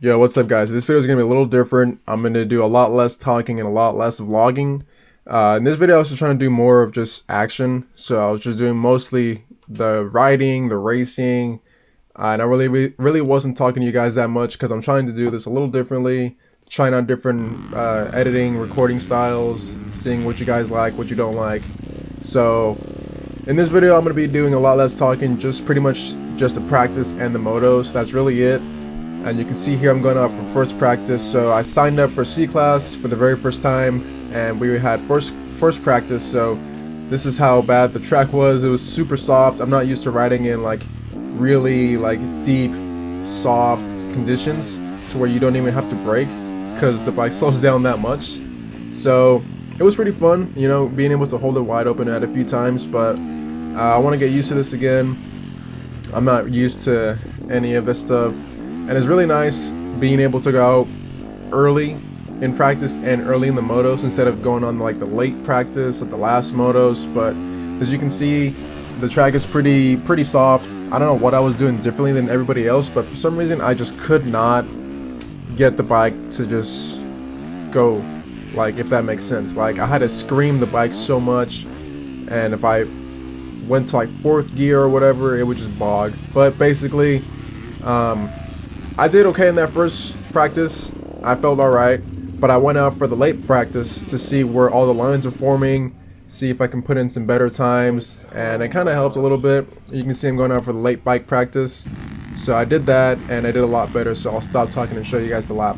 Yo, what's up, guys? This video is gonna be a little different. I'm gonna do a lot less talking and a lot less vlogging. In this video, I was just trying to do more of just action. So I was just doing mostly the riding, the racing, and I really wasn't talking to you guys that much because I'm trying to do this a little differently, trying out different editing, recording styles, seeing what you guys like, what you don't like. So in this video, I'm gonna be doing a lot less talking, just pretty much just the practice and the motos. That's really it. And you can see here I'm going up for first practice. So I signed up for C class for the very first time, and we had first practice. So this is how bad the track was. It was super soft. I'm not used to riding in like really like deep soft conditions to where you don't even have to brake because the bike slows down that much. So it was pretty fun, you know, being able to hold it wide open at a few times, but I want to get used to this again. I'm not used to any of this stuff. And it's really nice being able to go early in practice and early in the motos instead of going on like the late practice at the last motos. But as you can see, the track is pretty soft. I don't know what I was doing differently than everybody else, but for some reason I just could not get the bike to just go, like, if that makes sense. Like, I had to scream the bike so much, and if I went to like fourth gear or whatever, it would just bog. But basically, I did okay in that first practice. I felt alright, but I went out for the late practice to see where all the lines are forming, see if I can put in some better times, and it kind of helped a little bit. You can see I'm going out for the late bike practice. So I did that, and I did a lot better, so I'll stop talking and show you guys the lap.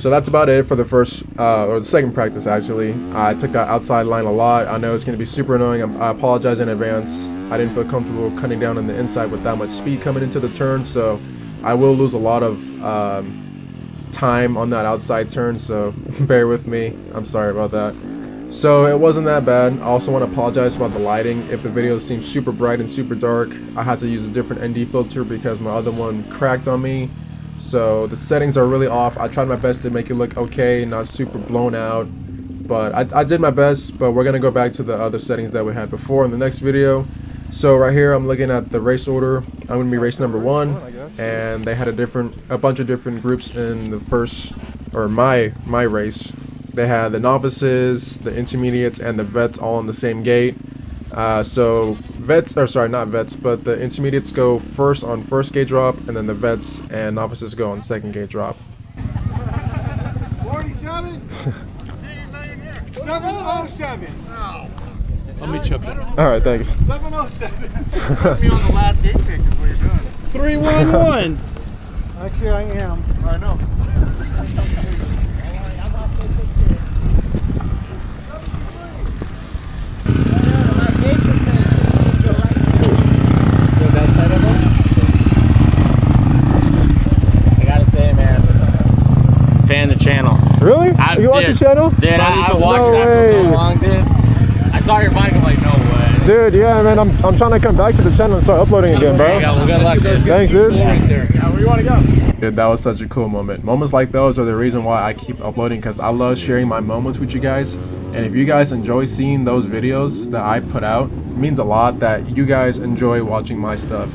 So that's about it for the first, or the second practice actually. I took that outside line a lot. I know it's going to be super annoying. I apologize in advance. I didn't feel comfortable cutting down on the inside with that much speed coming into the turn, so I will lose a lot of time on that outside turn, so bear with me. I'm sorry about that. So it wasn't that bad. I also want to apologize about the lighting. If the video seems super bright and super dark, I had to use a different ND filter because my other one cracked on me. So the settings are really off. I tried my best to make it look okay, not super blown out, but I did my best. But we're gonna go back to the other settings that we had before in the next video. So right here I'm looking at the race order. I'm gonna be race number 1, and they had a bunch of different groups in the first, or my race. They had the novices, the intermediates, and the vets all in the same gate. So vets, or sorry, not vets, but the intermediates go first on first gate drop, and then the vets and novices go on second gate drop. 47? 707. Let me chip in. All right, thanks. 707. Put me on the last gate pick is what you're doing. 311. Actually, I am. I know. I gotta say, man, fan the channel. Really? You watch the channel? Dude, I watched No that for way. so long, dude. I saw your bike, I'm like, no way. Dude, yeah, man. I'm trying to come back to the channel and start uploading again, There you bro. go. Well, good luck, dude. Thanks, dude. Yeah, where you want to go? Dude, that was such a cool moment. Moments like those are the reason why I keep uploading, because I love sharing my moments with you guys. And if you guys enjoy seeing those videos that I put out, it means a lot that you guys enjoy watching my stuff.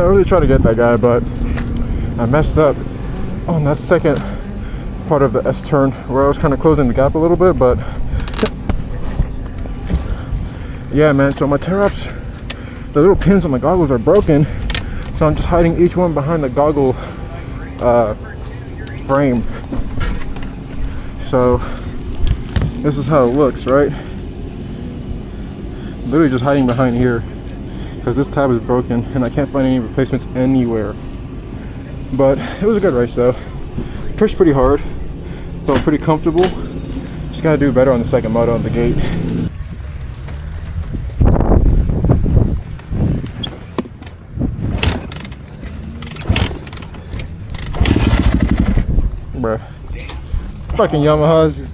really tried to get that guy, but I messed up on that second part of the S-turn where I was kind of closing the gap a little bit, but yeah, man. So my tear-offs, the little pins on my goggles are broken, so I'm just hiding each one behind the goggle frame. So this is how it looks, right? Literally just hiding behind here because this tab is broken and I can't find any replacements anywhere. But it was a good race though. Pushed pretty hard, felt pretty comfortable. Just gotta do better on the second moto on the gate. Bruh. Fucking Yamahas.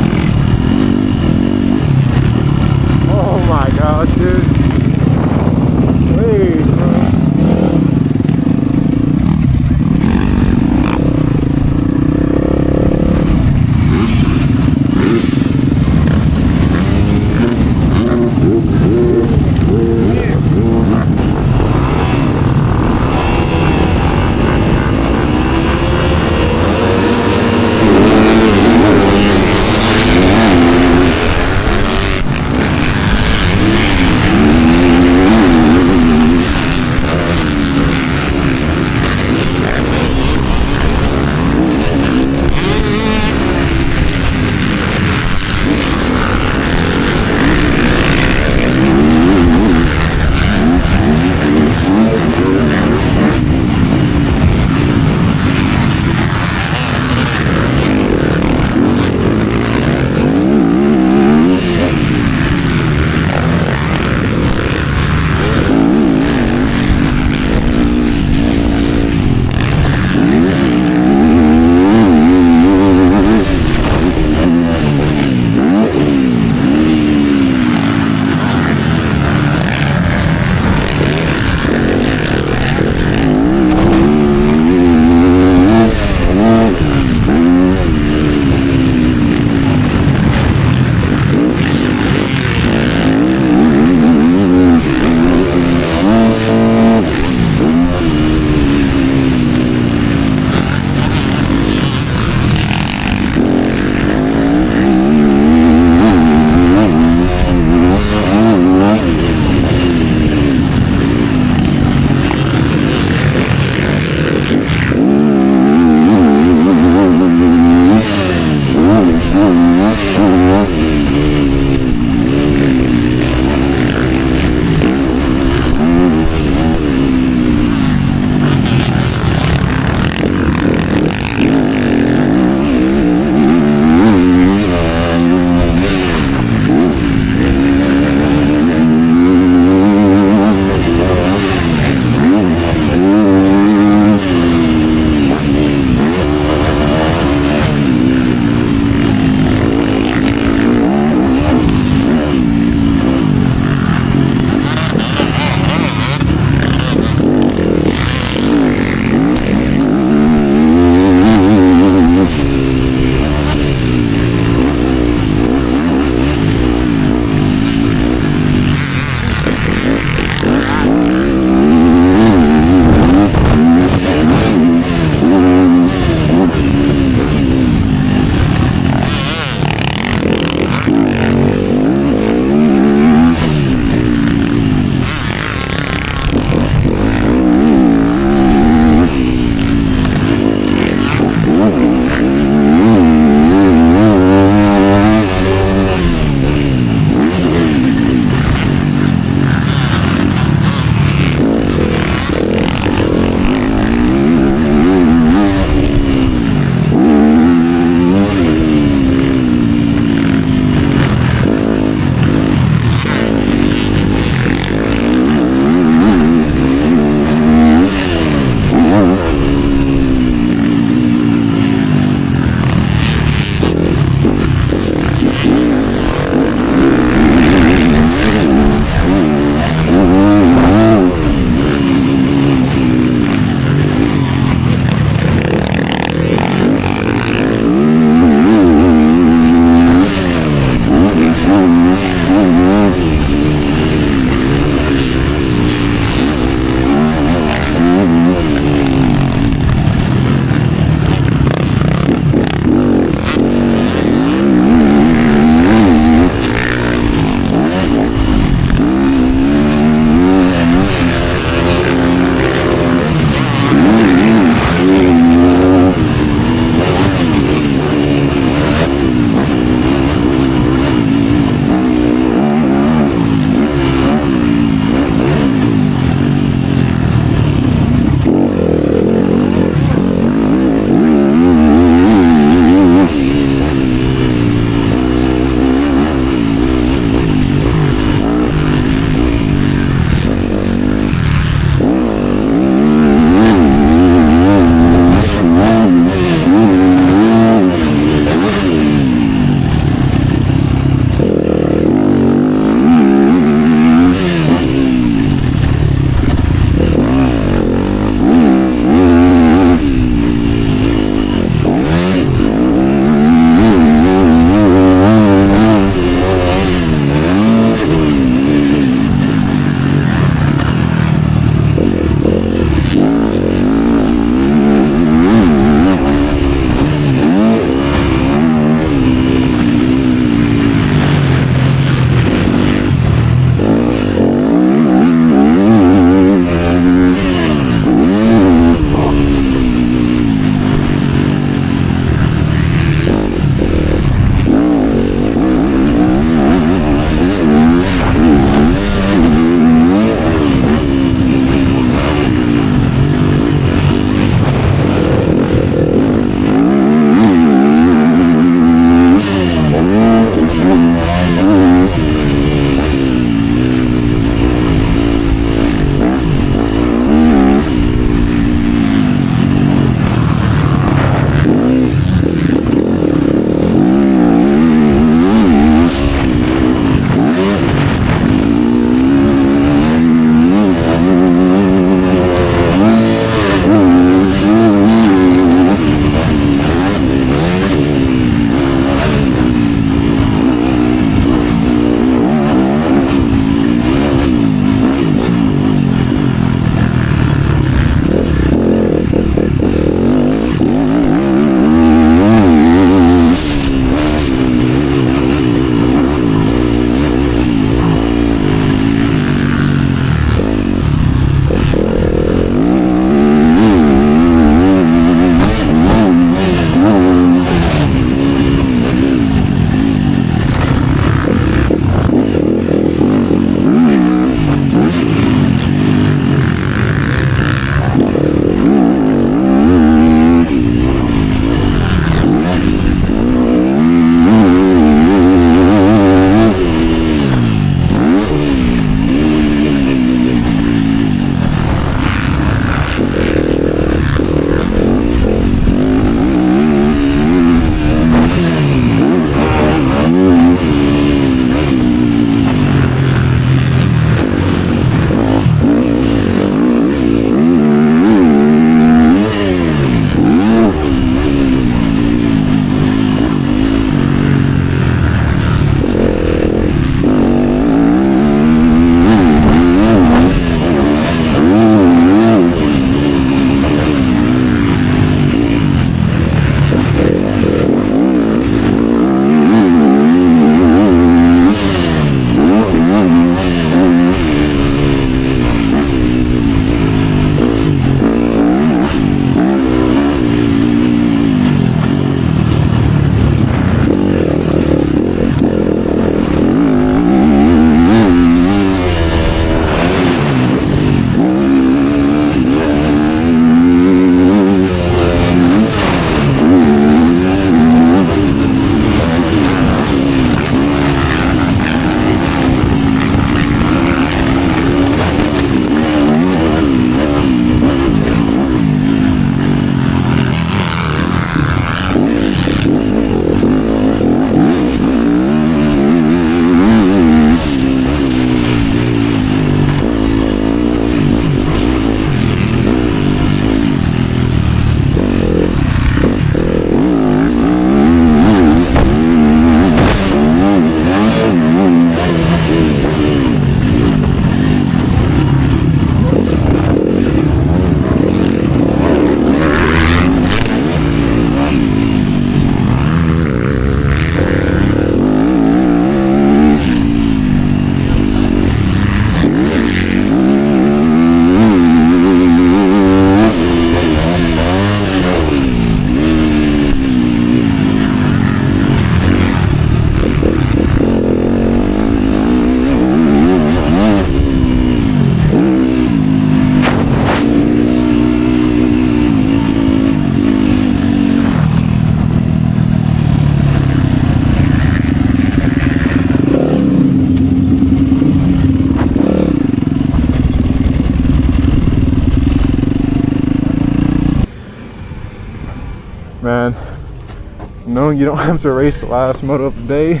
knowing you don't have to race the last moto of the day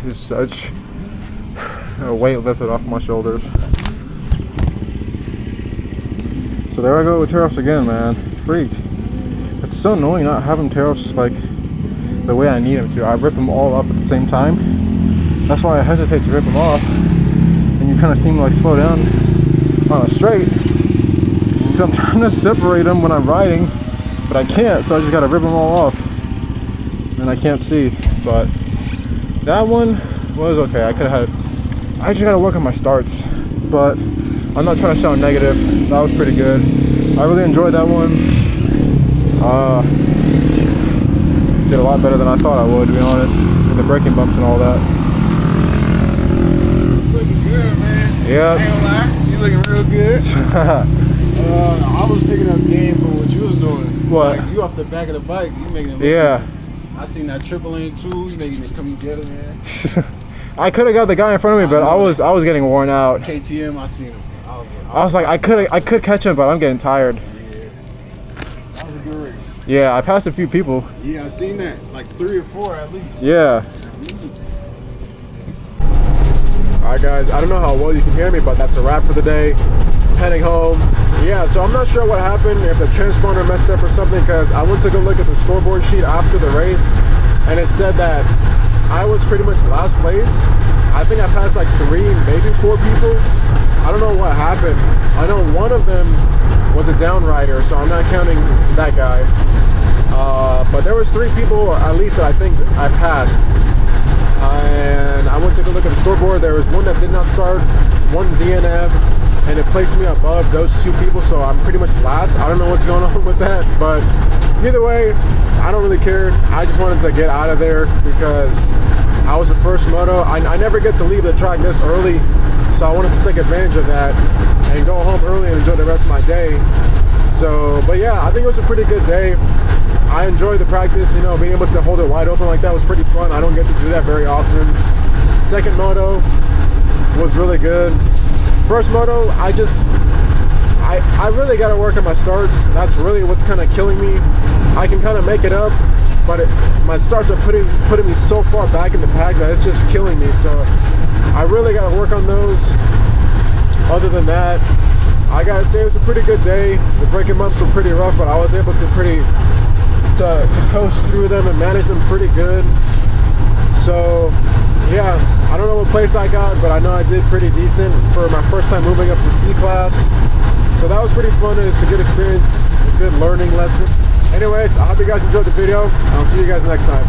is such a weight lifted off my shoulders. So there I go with tear-offs again, man. Freak. It's so annoying not having tear-offs like the way I need them to. I rip them all off at the same time. That's why I hesitate to rip them off. And you kind of seem to like slow down on a straight. Because I'm trying to separate them when I'm riding, but I can't, so I just gotta rip them all off. And I can't see, but that one was okay. I just gotta work on my starts, but I'm not trying to sound negative. That was pretty good. I really enjoyed that one. Did a lot better than I thought I would, to be honest, with the braking bumps and all that. Looking good, man. Yep. I ain't gonna lie. You looking real good. I was picking up game from what you was doing. What? Like, you off the back of the bike, you making it look Yeah. easy. I seen that triple lane too. You making it come together, man. I could have got the guy in front of me, but I was getting worn out. KTM, I seen him. I was like, I could catch him, but I'm getting tired. Yeah. That was a good race. Yeah, I passed a few people. Yeah, I seen that. Like 3 or 4 at least. Yeah. Alright guys, I don't know how well you can hear me, but that's a wrap for the day. Heading home. Yeah, so I'm not sure what happened, if the transponder messed up or something, because I went to go look at the scoreboard sheet after the race, and it said that I was pretty much last place. I think I passed like 3, maybe 4 people. I don't know what happened. I know one of them was a down rider, so I'm not counting that guy. But there was 3 people at least that I think I passed. And I went to go look at the scoreboard. There was one that did not start, one DNF, and it placed me above those 2 people, so I'm pretty much last. I don't know what's going on with that, but either way, I don't really care. I just wanted to get out of there because I was the first moto. I never get to leave the track this early, so I wanted to take advantage of that and go home early and enjoy the rest of my day. So, but yeah, I think it was a pretty good day. I enjoyed the practice, you know, being able to hold it wide open like that was pretty fun. I don't get to do that very often. Second moto was really good. First moto, I really got to work on my starts. That's really what's kind of killing me. I can kind of make it up, but my starts are putting me so far back in the pack that it's just killing me. So I really got to work on those. Other than that, I gotta say it was a pretty good day. The braking bumps were pretty rough, but I was able to coast through them and manage them pretty good. So yeah, I don't know what place I got, but I know I did pretty decent for my first time moving up to C class. So that was pretty fun. It's a good experience, a good learning lesson. Anyways, I hope you guys enjoyed the video. I'll see you guys next time.